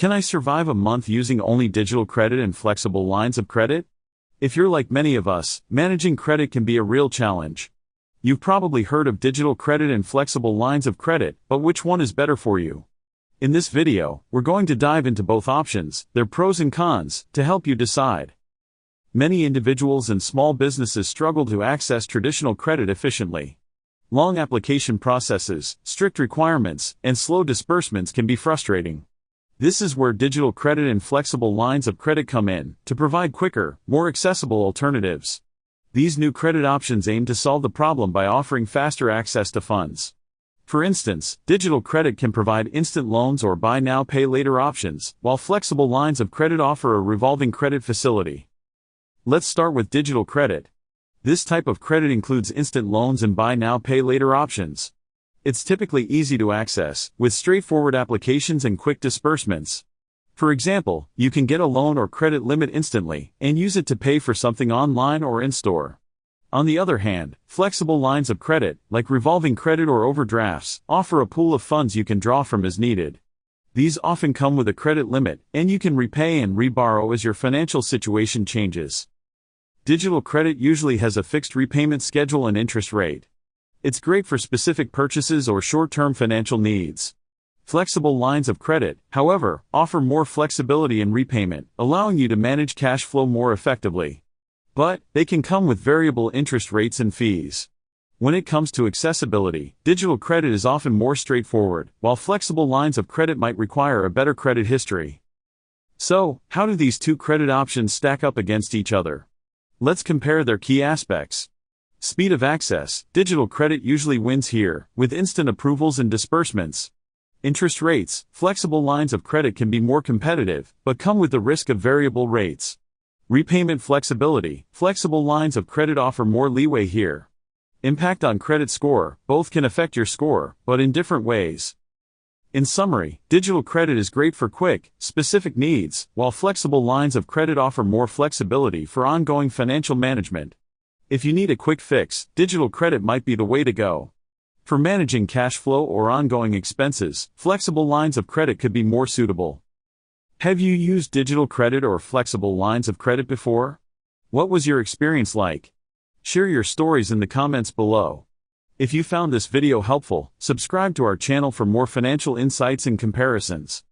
Can I survive a month using only digital credit and flexible lines of credit? If you're like many of us, managing credit can be a real challenge. You've probably heard of digital credit and flexible lines of credit, but which one is better for you? In this video, we're going to dive into both options, their pros and cons, to help you decide. Many individuals and small businesses struggle to access traditional credit efficiently. Long application processes, strict requirements, and slow disbursements can be frustrating. This is where digital credit and flexible lines of credit come in, to provide quicker, more accessible alternatives. These new credit options aim to solve the problem by offering faster access to funds. For instance, digital credit can provide instant loans or buy now pay later options, while flexible lines of credit offer a revolving credit facility. Let's start with digital credit. This type of credit includes instant loans and buy now pay later options. It's typically easy to access, with straightforward applications and quick disbursements. For example, you can get a loan or credit limit instantly, and use it to pay for something online or in-store. On the other hand, flexible lines of credit, like revolving credit or overdrafts, offer a pool of funds you can draw from as needed. These often come with a credit limit, and you can repay and reborrow as your financial situation changes. Digital credit usually has a fixed repayment schedule and interest rate. It's great for specific purchases or short-term financial needs. Flexible lines of credit, however, offer more flexibility in repayment, allowing you to manage cash flow more effectively. But they can come with variable interest rates and fees. When it comes to accessibility, digital credit is often more straightforward, while flexible lines of credit might require a better credit history. So, how do these two credit options stack up against each other? Let's compare their key aspects. Speed of access. Digital credit usually wins here, with instant approvals and disbursements. Interest rates. Flexible lines of credit can be more competitive, but come with the risk of variable rates. Repayment flexibility. Flexible lines of credit offer more leeway here. Impact on credit score. Both can affect your score, but in different ways. In summary, digital credit is great for quick, specific needs, while flexible lines of credit offer more flexibility for ongoing financial management. If you need a quick fix, digital credit might be the way to go. For managing cash flow or ongoing expenses, flexible lines of credit could be more suitable. Have you used digital credit or flexible lines of credit before? What was your experience like? Share your stories in the comments below. If you found this video helpful, subscribe to our channel for more financial insights and comparisons.